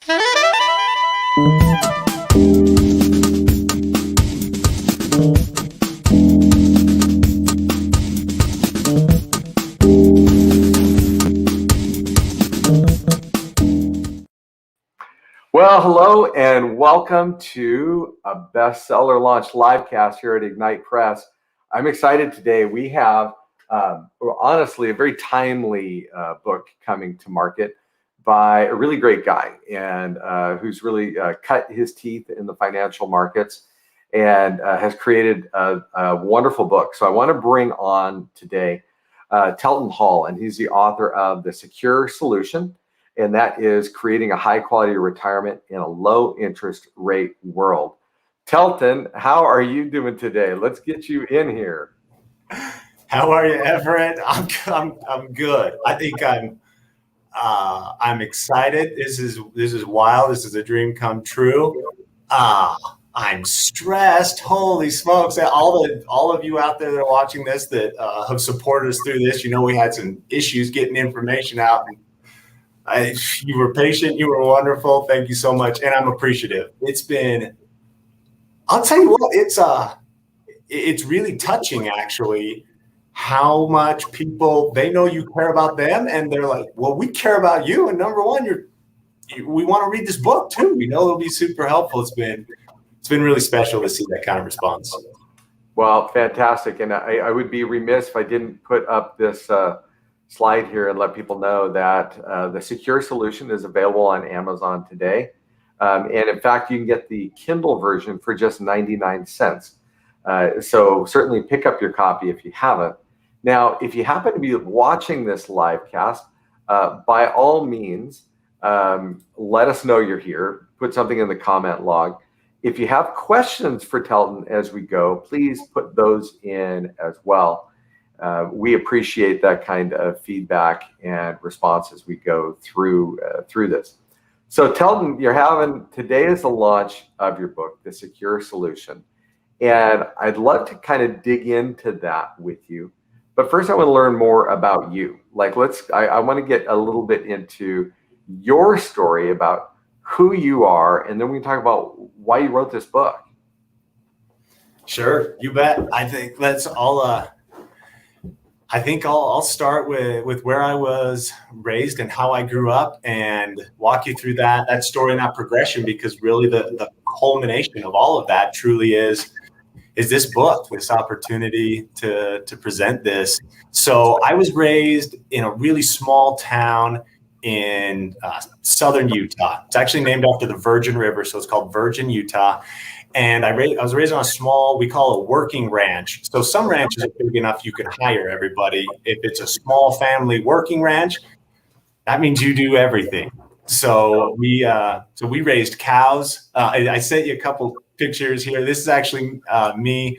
Well, hello and welcome to a bestseller launch livecast here at Ignite Press. I'm excited today. We have, honestly, a very timely book coming to market by a really great guy and who's really cut his teeth in the financial markets and has created a wonderful book. So I want to bring on today Telton Hall, and he's the author of The Secure Solution, and that is creating a high quality retirement in a low interest rate world. Telton, how are you doing today? Let's get you in here. How are you, Everett? I'm good. I think I'm excited. This is wild. This is a dream come true. I'm stressed. Holy smokes! All of you out there that are watching this that have supported us through this, you know we had some issues getting information out. You were patient. You were wonderful. Thank you so much, and I'm appreciative. I'll tell you what. It's really touching, actually, how much people, they know you care about them, and they're like, "Well, we care about you." And number one, we want to read this book too. We know it'll be super helpful. It's been really special to see that kind of response. Well, fantastic, and I would be remiss if I didn't put up this slide here and let people know that the Secure Solution is available on Amazon today. And in fact, you can get the Kindle version for just 99 cents. So certainly pick up your copy if you haven't. Now, if you happen to be watching this live cast, by all means, let us know you're here. Put something in the comment log. If you have questions for Telton as we go, please put those in as well. We appreciate that kind of feedback and response as we go through this. So Telton, today is the launch of your book, The Secure Solution. And I'd love to kind of dig into that with you. But first I want to learn more about you. I want to get a little bit into your story about who you are, and then we can talk about why you wrote this book. Sure, you bet. I think that's all. I think I'll start with where I was raised and how I grew up, and walk you through that story and that progression, because really the culmination of all of that truly is this book, this opportunity to present this. So I was raised in a really small town in southern Utah. It's actually named after the Virgin River, so it's called Virgin, Utah. And I was raised on a small, we call it a working ranch. So some ranches are big enough you can hire everybody. If it's a small family working ranch, that means you do everything. So we raised cows. I sent you a couple pictures here. This is actually me.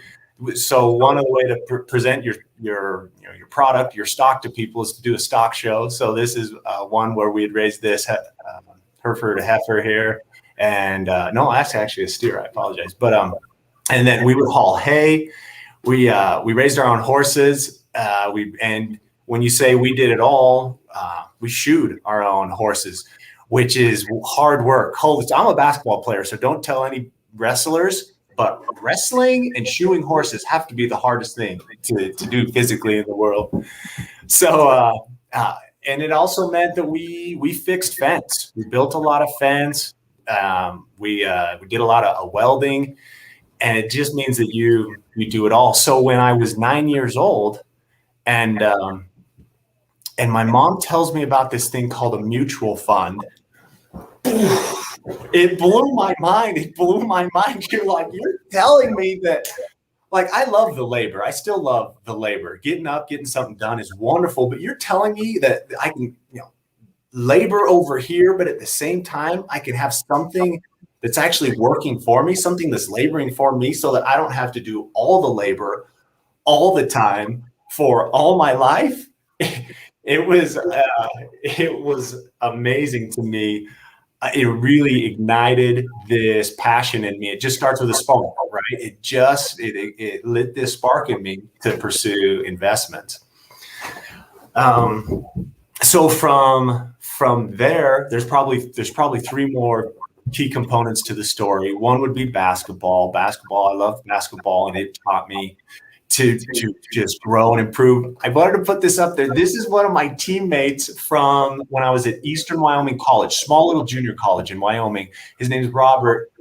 So one of the way to present your product, your stock to people is to do a stock show. So this is one where we had raised this Hereford heifer here. And no, that's actually a steer. I apologize. But and then we would haul hay. We raised our own horses. And when you say we did it all, we shoed our own horses, which is hard work. I'm a basketball player, so don't tell any wrestlers. But wrestling and shoeing horses have to be the hardest thing to do physically in the world. So and it also meant that we fixed fence. We built a lot of fence. We did a lot of welding, and it just means that you do it all. So when I was 9 years old, and my mom tells me about this thing called a mutual fund, it blew my mind. You're telling me that, I love the labor. I still love the labor. Getting up, getting something done is wonderful. But you're telling me that I can, labor over here, but at the same time, I can have something that's actually working for me, something that's laboring for me, so that I don't have to do all the labor all the time for all my life. It was amazing to me. It really ignited this passion in me. It just starts with a spark, right? It lit this spark in me to pursue investments. So from from there, there's probably three more key components to the story. One would be basketball. I love basketball, and it taught me to just grow and improve. I wanted to put this up there. This is one of my teammates from when I was at Eastern Wyoming College, small little junior college in Wyoming. His name is Robert.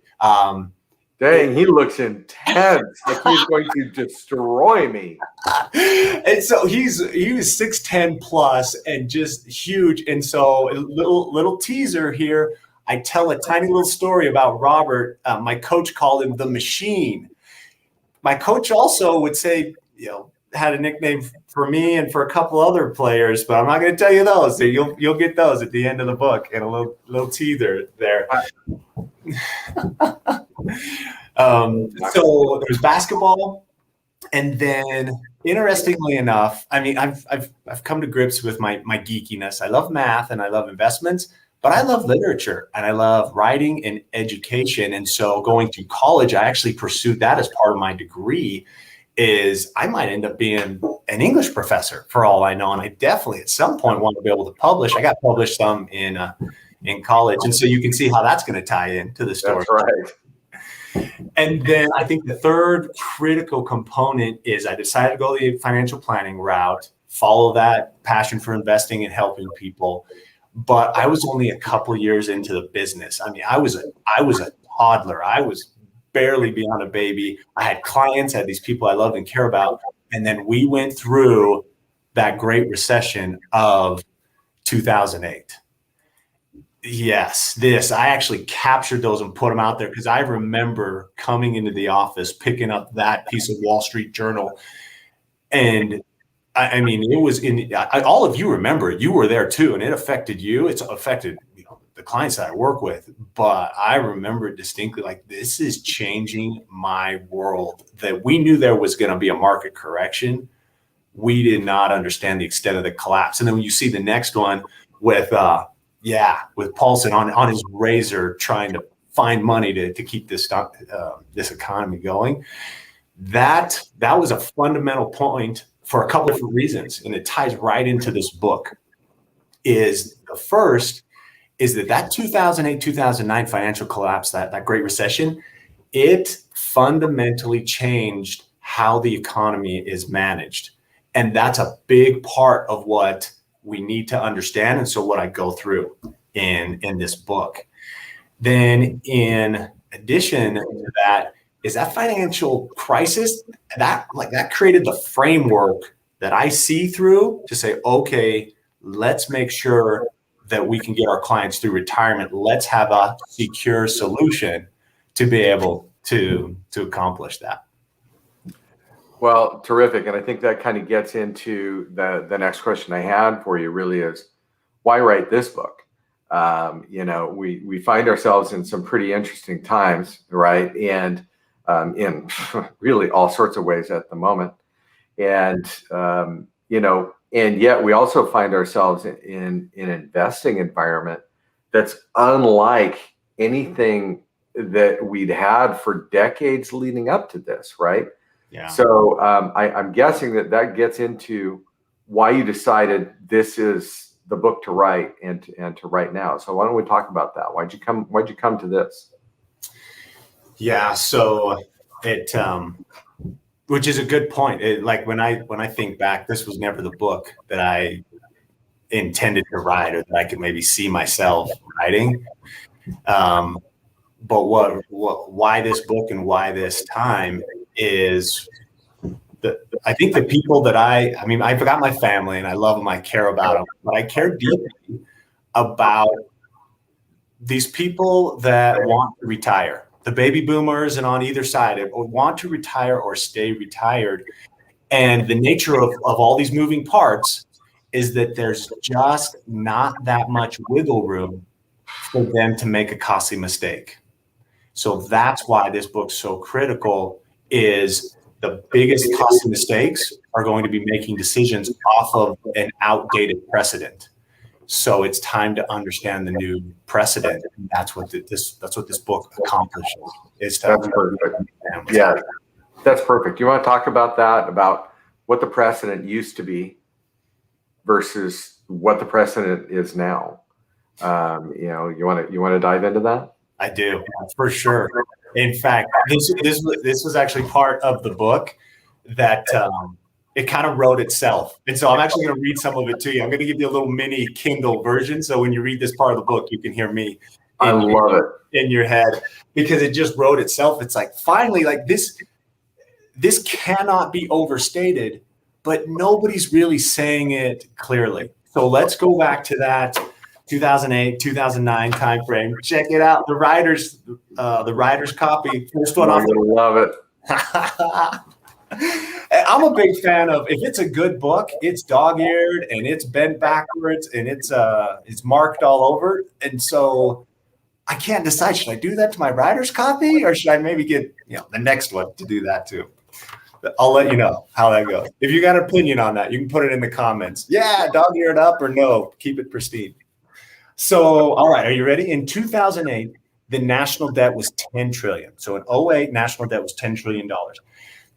Dang, he looks intense. Like he's going to destroy me. And so he was 6'10" plus and just huge. And so a little teaser here. I tell a tiny little story about Robert. My coach called him the Machine. My coach also would say, had a nickname for me and for a couple other players, but I'm not going to tell you those. So you'll get those at the end of the book, and a little teaser there. So there's basketball, and then interestingly enough, I mean, I've come to grips with my geekiness. I love math and I love investments, but I love literature and I love writing and education. And so going to college, I actually pursued that as part of my degree. Is I might end up being an English professor for all I know, and I definitely at some point want to be able to publish. I got published some in college, and so you can see how that's going to tie into the story. That's right. And then I think the third critical component is I decided to go the financial planning route, follow that passion for investing and helping people. But I was only a couple years into the business. I mean, I was a toddler. I was barely beyond a baby. I had clients, I had these people I loved and care about. And then we went through that great recession of 2008. Yes, I actually captured those and put them out there because I remember coming into the office, picking up that piece of Wall Street Journal. And I mean, it was all of you remember, you were there too, and it affected you. It's affected the clients that I work with, but I remember distinctly, like, this is changing my world. That we knew there was going to be a market correction. We did not understand the extent of the collapse. And then when you see the next one with Paulson on his razor trying to find money to keep this economy going, that was a fundamental point for a couple of different reasons, and it ties right into this book. Is the first is that 2008, 2009 financial collapse, that Great Recession, it fundamentally changed how the economy is managed. And that's a big part of what we need to understand. And so what I go through in this book. Then in addition to that, is that financial crisis that created the framework that I see through to say, okay, let's make sure that we can get our clients through retirement. Let's have a secure solution to be able to accomplish that. Well, terrific. And I think that kind of gets into the next question I had for you really is, why write this book? We find ourselves in some pretty interesting times, right? And in really all sorts of ways at the moment. And, and yet we also find ourselves in an investing environment that's unlike anything that we'd had for decades leading up to this, right? Yeah. So I'm guessing that gets into why you decided this is the book to write and to write now. So why don't we talk about that? Why'd you come to this? Yeah. So it, which is a good point. Like when I think back, this was never the book that I intended to write or that I could maybe see myself writing. But why this book and why this time is I think the people that I've got my family and I love them, I care about them, but I care deeply about these people that want to retire. The baby boomers and on either side want to retire or stay retired. And the nature of all these moving parts is that there's just not that much wiggle room for them to make a costly mistake. So that's why this book's so critical. Is the biggest costly mistakes are going to be making decisions off of an outdated precedent. So it's time to understand the new precedent. And that's what this book accomplishes. That's perfect. Yeah, that's perfect. You want to talk about that, about what the precedent used to be versus what the precedent is now? You want to dive into that? I do, for sure. In fact, this was actually part of the book that it kind of wrote itself. And so I'm actually going to read some of it to you. I'm going to give you a little mini Kindle version. So when you read this part of the book, you can hear me I love it. in your head, because it just wrote itself. It's like, finally, like this cannot be overstated, but nobody's really saying it clearly. So let's go back to that 2008, 2009 timeframe. Check it out. The writer's copy. First one off. I love it. I'm a big fan of, if it's a good book, it's dog-eared and it's bent backwards and it's marked all over. And so I can't decide, should I do that to my writer's copy, or should I maybe get the next one to do that too? I'll let you know how that goes. If you got an opinion on that, you can put it in the comments. Yeah, dog-eared up, or no, keep it pristine. So, all right, are you ready? In 2008, the national debt was $10 trillion. So in 2008, national debt was $10 trillion.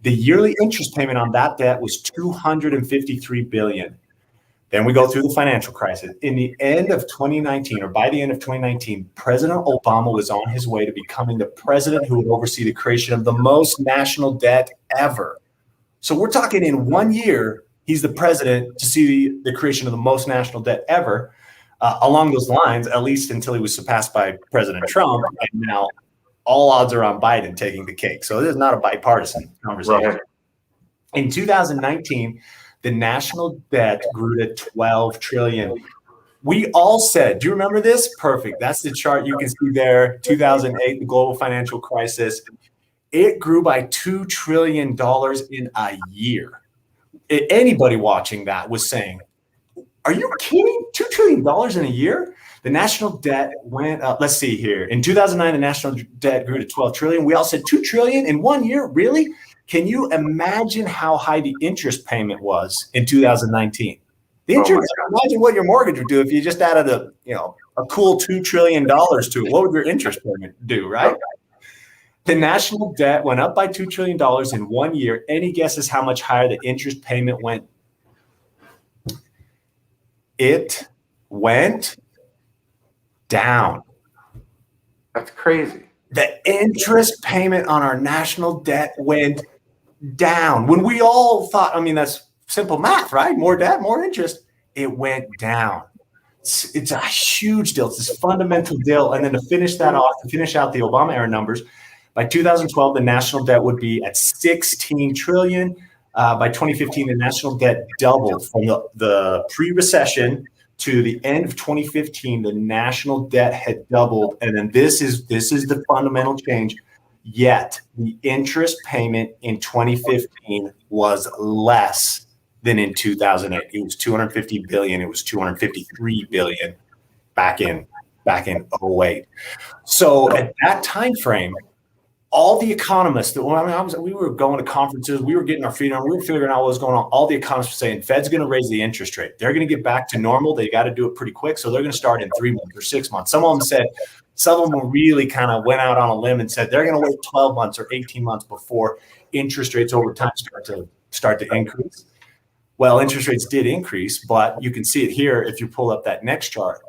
The yearly interest payment on that debt was $253 billion. Then we go through the financial crisis. In the end of 2019, or by the end of 2019, President Obama was on his way to becoming the president who would oversee the creation of the most national debt ever. So we're talking in 1 year, he's the president to see the creation of the most national debt ever. Along those lines, at least until he was surpassed by President Trump, and now all odds are on Biden taking the cake. So this is not a bipartisan conversation. Right. In 2019, the national debt grew to $12 trillion. We all said, do you remember this? Perfect. That's the chart you can see there. 2008, the global financial crisis. It grew by $2 trillion in a year. Anybody watching that was saying, are you kidding? $2 trillion in a year? The national debt went up. Let's see here. In 2009, the national debt grew to $12 trillion. We all said $2 trillion in 1 year? Really? Can you imagine how high the interest payment was in 2019? The interest, imagine what your mortgage would do if you just added a cool $2 trillion to it. What would your interest payment do, right? The national debt went up by $2 trillion in 1 year. Any guesses how much higher the interest payment went? It went down. That's crazy. The interest payment on our national debt went down. When we all thought, that's simple math, right? More debt, more interest. It went down. It's a huge deal. It's this fundamental deal. And then to finish that off, to finish out the Obama era numbers, by 2012, the national debt would be at $16 trillion. By 2015, the national debt doubled from the pre-recession to the end of 2015. The national debt had doubled, and then this is the fundamental change. Yet the interest payment in 2015 was less than in 2008. It was $250 billion. It was $253 billion back in 2008. So at that time frame, all the economists, we were going to conferences, we were getting our feet on, we were figuring out what was going on. All the economists were saying, Fed's going to raise the interest rate. They're going to get back to normal. They got to do it pretty quick. So they're going to start in 3 months or 6 months. Some of them really kind of went out on a limb and said they're going to wait 12 months or 18 months before interest rates over time start to increase. Well, interest rates did increase, but you can see it here if you pull up that next chart.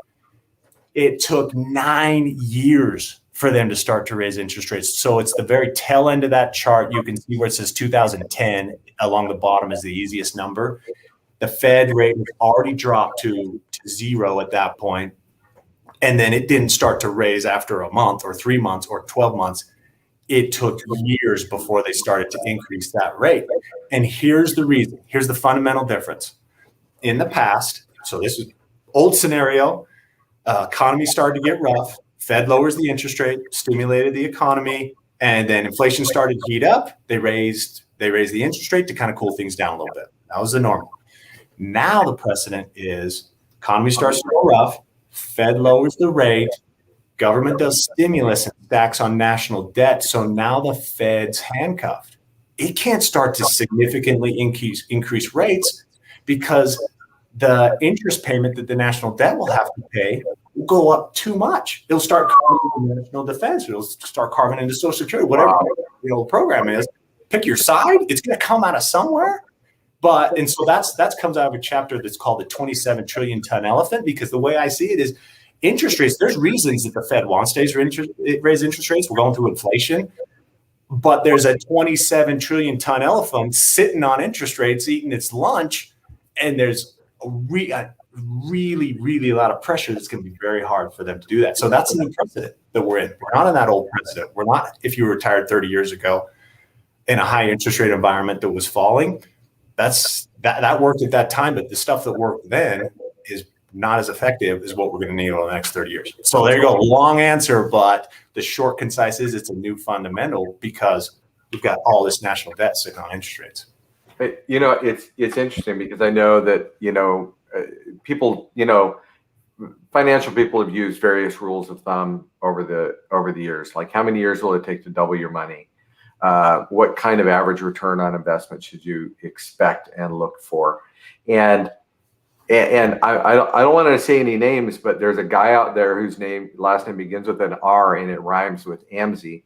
It took 9 years for them to start to raise interest rates. So it's the very tail end of that chart. You can see where it says 2010 along the bottom is the easiest number. The Fed rate was already dropped to zero at that point. And then it didn't start to raise after a month or 3 months or 12 months. It took years before they started to increase that rate. And here's the reason. Here's the fundamental difference. In the past, so this is old scenario, economy started to get rough. Fed lowers the interest rate, stimulated the economy, and then inflation started to heat up. They raised the interest rate to kind of cool things down a little bit. That was the normal. Now the precedent is economy starts to go rough, Fed lowers the rate, government does stimulus and stacks on national debt. So now the Fed's handcuffed. It can't start to significantly increase rates because the interest payment that the national debt will have to pay will go up too much. It'll start carving into national defense. It'll start carving into Social Security, whatever the program is. Pick your side. It's going to come out of somewhere. So that comes out of a chapter that's called the 27 trillion ton elephant, because the way I see it is interest rates, there's reasons that the Fed wants to raise interest rates. We're going through inflation, but there's a 27 trillion ton elephant sitting on interest rates, eating its lunch, and there's a really, really a lot of pressure that's going to be very hard for them to do that. So that's a new precedent that we're in. We're not in that old precedent. We're not, if you retired 30 years ago in a high interest rate environment that was falling, that worked at that time, but the stuff that worked then is not as effective as what we're going to need over the next 30 years. So there you go. Long answer, but the short, concise is it's a new fundamental because we've got all this national debt sitting on interest rates. It's interesting because I know that, people, financial people have used various rules of thumb over the years. Like, how many years will it take to double your money? What kind of average return on investment should you expect and look for? And I don't want to say any names, but there's a guy out there whose last name begins with an R and it rhymes with Amzi,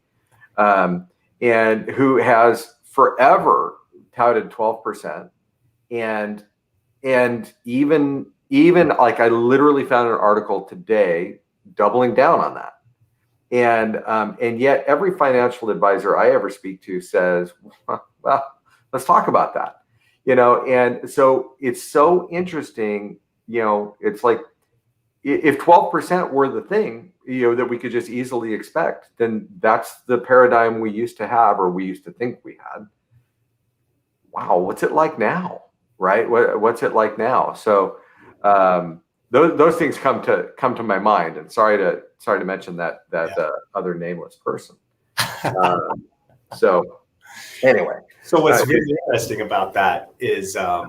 and who has forever touted 12%, and even like, I literally found an article today doubling down on that. And yet every financial advisor I ever speak to says, well, let's talk about that. And so it's so interesting. It's like, if 12% were the thing, that we could just easily expect, then that's the paradigm we used to have, or we used to think we had. Wow, what's it like now, right? What's it like now? So those things come to my mind. And sorry to mention that other nameless person. So anyway. So what's really interesting about that is, I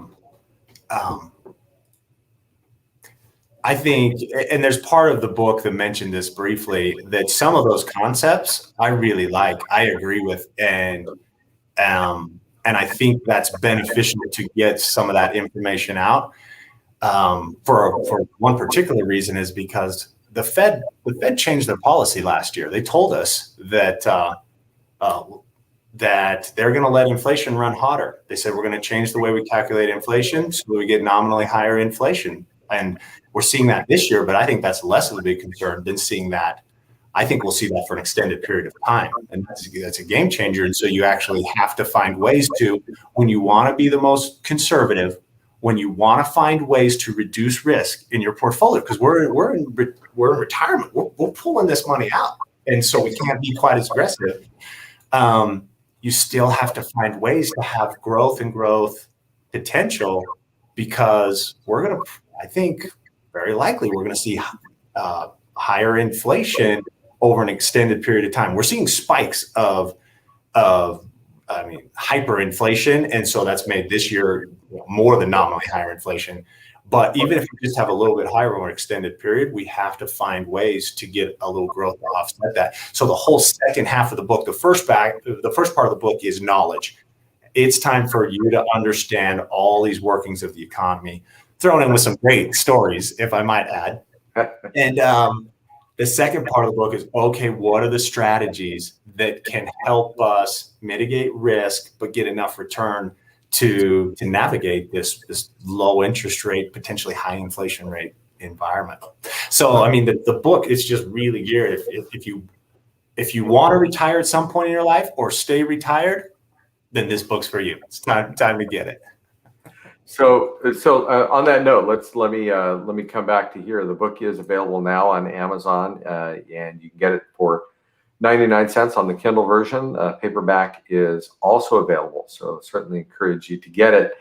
think, and there's part of the book that mentioned this briefly, that some of those concepts I really like, I agree with, and I think that's beneficial to get some of that information out. For one particular reason is because the Fed changed their policy last year. They told us that they're going to let inflation run hotter. They said, we're going to change the way we calculate inflation so that we get nominally higher inflation. And we're seeing that this year, but I think that's less of a big concern than seeing that. I think we'll see that for an extended period of time. And that's a game changer. And so you actually have to find ways to, when you want to be the most conservative, when you want to find ways to reduce risk in your portfolio, because we're in retirement, we're pulling this money out. And so we can't be quite as aggressive. You still have to find ways to have growth and growth potential, because I think very likely we're going to see higher inflation over an extended period of time. We're seeing spikes of hyperinflation. And so that's made this year more than nominally higher inflation. But even if we just have a little bit higher over an extended period, we have to find ways to get a little growth to offset that. So the whole second half of the book, the first part of the book is knowledge. It's time for you to understand all these workings of the economy, thrown in with some great stories, if I might add. And the second part of the book is, okay, what are the strategies that can help us mitigate risk, but get enough return to navigate this low interest rate, potentially high inflation rate environment. So, I mean, the book is just really geared. If you want to retire at some point in your life or stay retired, then this book's for you. It's time to get it. So on that note, let me come back to here. The book is available now on Amazon, and you can get it for 99 cents on the Kindle version. Paperback is also available, so certainly encourage you to get it.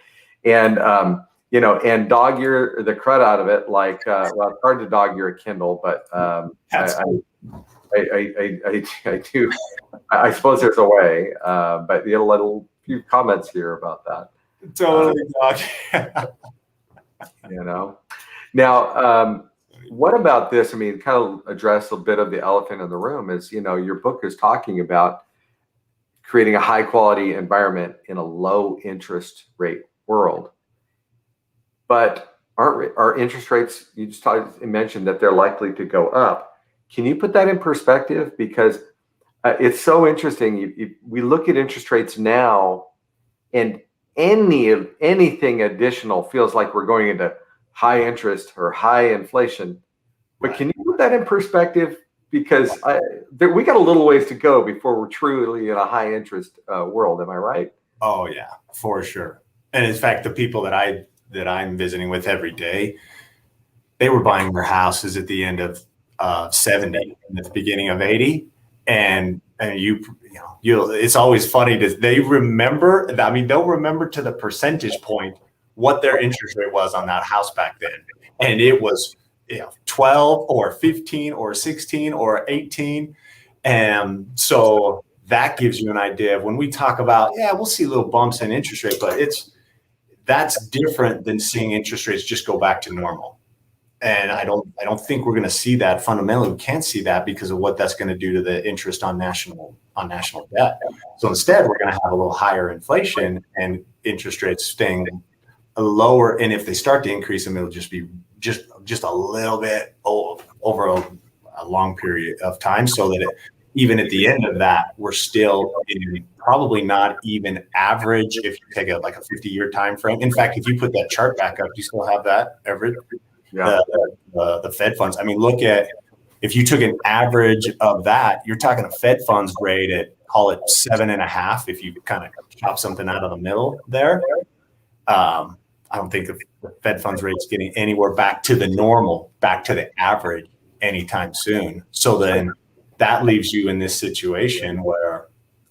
And and dog ear the crud out of it. Like, well, it's hard to dog ear a Kindle, but I do. I suppose there's a way, but a little few comments here about that. Totally, dog. Now, what about this? I mean, kind of address a bit of the elephant in the room is, your book is talking about creating a high quality environment in a low interest rate world. But our interest rates, you just mentioned that they're likely to go up. Can you put that in perspective? Because it's so interesting. We look at interest rates now, and anything additional feels like we're going into high interest or high inflation. But can you put that in perspective? Because we got a little ways to go before we're truly in a high interest world. Am I right? Oh yeah, for sure. And in fact, the people that I'm visiting with every day, they were buying their houses at the end of 70 and at the beginning of 80. And it's always funny they remember. I mean, they'll remember to the percentage point what their interest rate was on that house back then. And it was 12 or 15 or 16 or 18. And so that gives you an idea of when we talk about, we'll see little bumps in interest rate, but that's different than seeing interest rates just go back to normal. And I don't think we're going to see that. Fundamentally, we can't see that because of what that's going to do to the interest on national debt. So instead, we're going to have a little higher inflation and interest rates staying lower. And if they start to increase them, it'll just be just a little bit over a long period of time, so that even at the end of that, we're still in probably not even average if you take a 50-year time frame. In fact, if you put that chart back up, do you still have that, Everett? Yeah. The Fed funds. I mean, look at, if you took an average of that, you're talking a Fed funds rate at, call it 7.5. If you kind of chop something out of the middle there, I don't think the Fed funds rate's getting anywhere back to the normal, back to the average anytime soon. So then that leaves you in this situation where,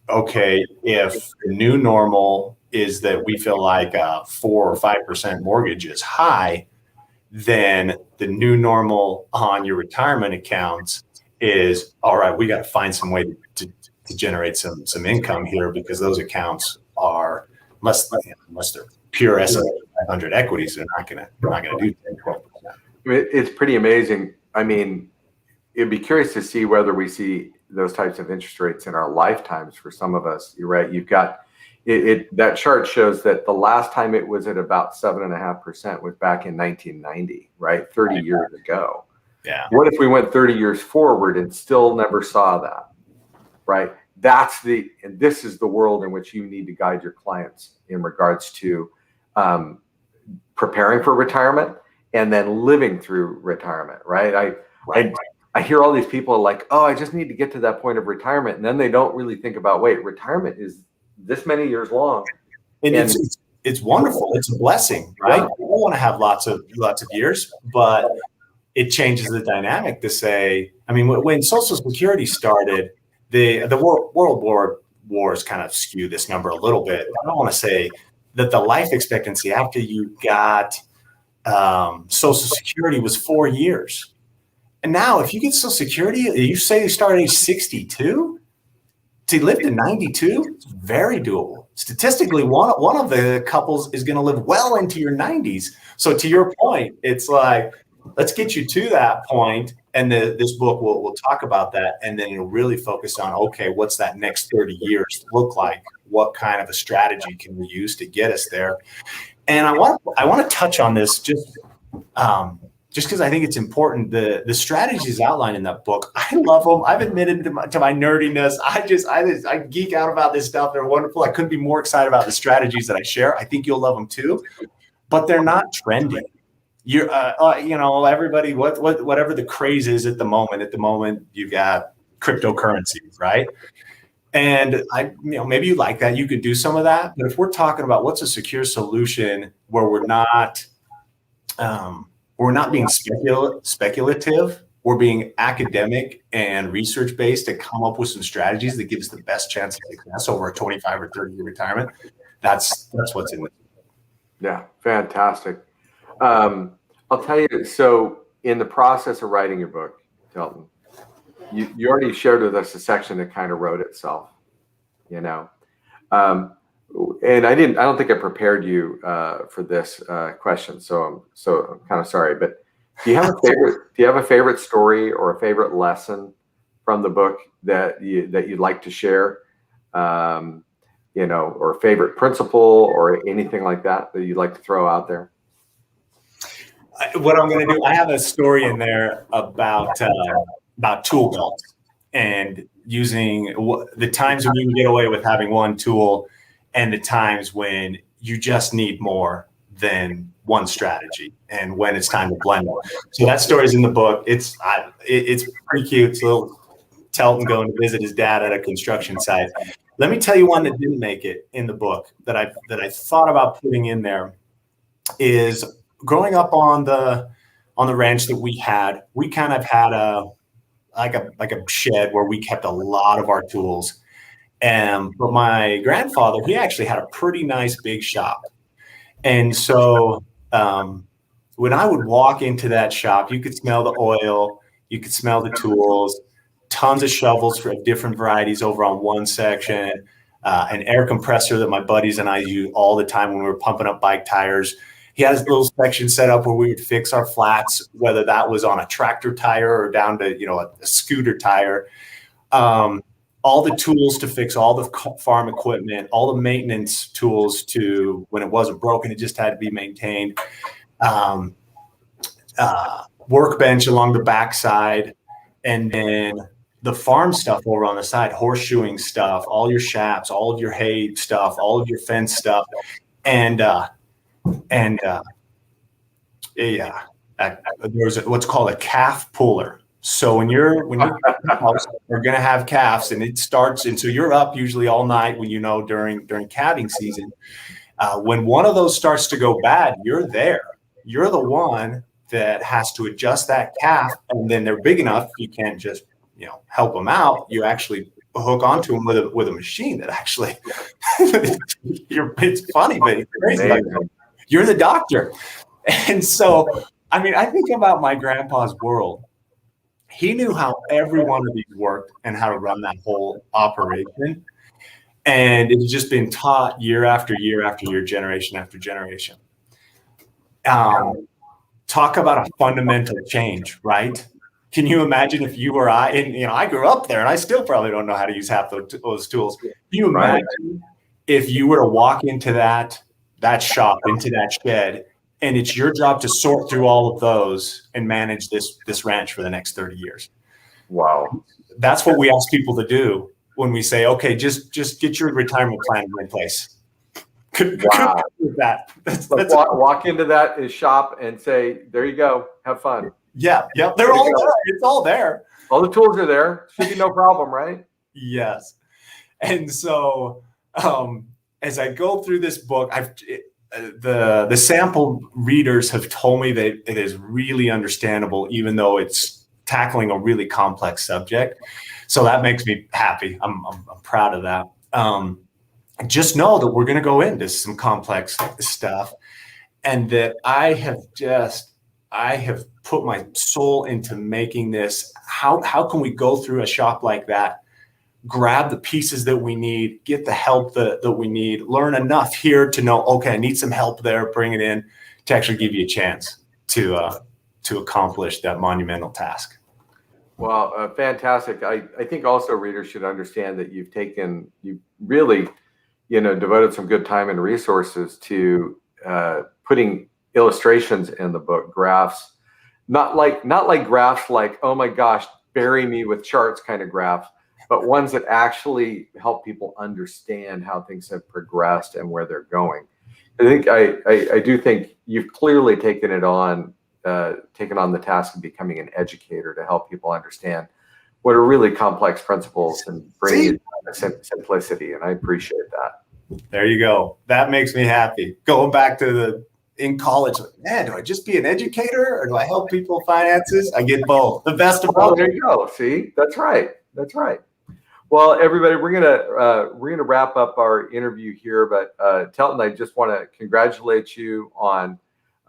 okay, if the new normal is that we feel like a 4 or 5% mortgage is high, then the new normal on your retirement accounts is, all right, we got to find some way to generate some income here, because those accounts are, unless they're pure S&P 500 equities, they're not going to do 10-12%. It's pretty amazing. I mean, it'd be curious to see whether we see those types of interest rates in our lifetimes for some of us. You're right. You've got that chart shows that the last time it was at about 7.5% was back in 1990, right? 30 years ago. Yeah. What if we went 30 years forward and still never saw that, right? And this is the world in which you need to guide your clients in regards to preparing for retirement and then living through retirement, right? I hear all these people like, oh, I just need to get to that point of retirement. And then they don't really think about, wait, retirement is this many years long. And it's wonderful. It's a blessing, right? We don't want to have lots of years, but it changes the dynamic to say, I mean, when Social Security started, the World Wars kind of skew this number a little bit. I don't want to say that the life expectancy after you got Social Security was 4 years. And now if you get Social Security, you say you start at age 62, to live to 92, it's very doable. Statistically, one of the couples is going to live well into your 90s. So to your point, it's like, let's get you to that point, and this book will talk about that, and then it'll really focus on, okay, what's that next 30 years look like? What kind of a strategy can we use to get us there? And I want to touch on this just because I think it's important. The strategies outlined in that book, I love them. I've admitted to my nerdiness. I geek out about this stuff. They're wonderful. I couldn't be more excited about the strategies that I share. I think you'll love them too, but they're not trendy. You're, everybody, whatever the craze is at the moment, you got cryptocurrencies, right? And maybe you like that. You could do some of that, but if we're talking about what's a secure solution where we're not being speculative, we're being academic and research based to come up with some strategies that give us the best chance of success over a 25 or 30 year retirement. That's what's in it. Yeah, fantastic. I'll tell you, so in the process of writing your book, Telton, you already shared with us a section that kind of wrote itself, and I don't think I prepared you for this question, so I'm kind of sorry. But do you have a favorite story or a favorite lesson from the book that you'd like to share, or a favorite principle or anything like that you'd like to throw out there? What I'm going to do, I have a story in there about tool belts and using the times when you can get away with having one tool and the times when you just need more than one strategy, and when it's time to blend them. So that story's in the book. It's pretty cute. It's a little Telton going to visit his dad at a construction site. Let me tell you one that didn't make it in the book that I thought about putting in there is growing up on the ranch that we kind of had a shed where we kept a lot of our tools. But my grandfather, he actually had a pretty nice big shop. And so when I would walk into that shop, you could smell the oil, you could smell the tools, tons of shovels of different varieties over on one section, an air compressor that my buddies and I use all the time when we were pumping up bike tires. He has a little section set up where we would fix our flats, whether that was on a tractor tire or down to, a scooter tire. All the tools to fix all the farm equipment, all the maintenance tools to when it wasn't broken, it just had to be maintained. Workbench along the backside, and then the farm stuff over on the side, horseshoeing stuff, all your shafts, all of your hay stuff, all of your fence stuff, and there's what's called a calf puller. So when you're we're going to have calves, and it starts, and so you're up usually all night during calving season. When one of those starts to go bad, you're there. You're the one that has to adjust that calf, and then they're big enough you can't just help them out. You actually hook onto them with a machine that actually it's funny, but it's crazy. You're the doctor. And so I think about my grandpa's world. He knew how every one of these worked and how to run that whole operation. And it's just been taught year after year after year, generation after generation. Talk about a fundamental change, right? Can you imagine if you or I, and I grew up there and I still probably don't know how to use half those tools. Can you imagine if you were to walk into that shop, into that shed, and it's your job to sort through all of those and manage this ranch for the next 30 years. Wow. That's what we ask people to do when we say, okay, just get your retirement plan in place. Wow. That. Walk into that shop and say, there you go, have fun. Yeah. They're all there. It's all there. All the tools are there. Should be no problem, right? Yes. And so as I go through this book, the sample readers have told me that it is really understandable, even though it's tackling a really complex subject. So that makes me happy. I'm proud of that. Just know that we're going to go into some complex stuff, and that I have put my soul into making this. How can we go through a shop like that, grab the pieces that we need, get the help that we need, learn enough here to know, okay, I need some help there, bring it in to actually give you a chance to accomplish that monumental task. Well, fantastic. I think also readers should understand that you really, devoted some good time and resources to putting illustrations in the book, graphs, not like graphs like, oh my gosh, bury me with charts kind of graphs, but ones that actually help people understand how things have progressed and where they're going. I do think you've clearly taken on the task of becoming an educator to help people understand what are really complex principles and bring it to simplicity. And I appreciate that. There you go. That makes me happy. Going back to in college, man, do I just be an educator or do I help people finances? I get both. The best of both. There you go. See, that's right. Well, everybody, we're gonna wrap up our interview here. But Telton, I just want to congratulate you on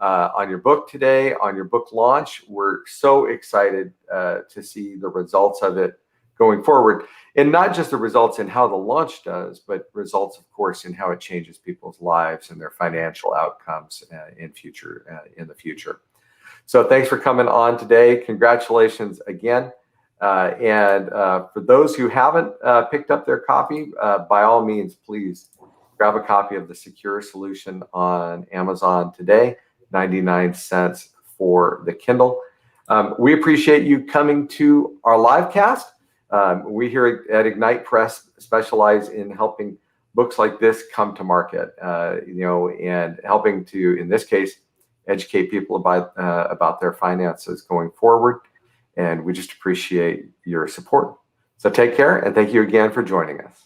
your book today, on your book launch. We're so excited to see the results of it going forward, and not just the results in how the launch does, but results, of course, in how it changes people's lives and their financial outcomes in the future. So thanks for coming on today. Congratulations again. And for those who haven't picked up their copy, by all means, please grab a copy of The Secure Solution on Amazon today, 99 cents for the Kindle. We appreciate you coming to our live cast. We here at Ignite Press specialize in helping books like this come to market, and helping to, in this case, educate people about their finances going forward. And we just appreciate your support. So take care, and thank you again for joining us.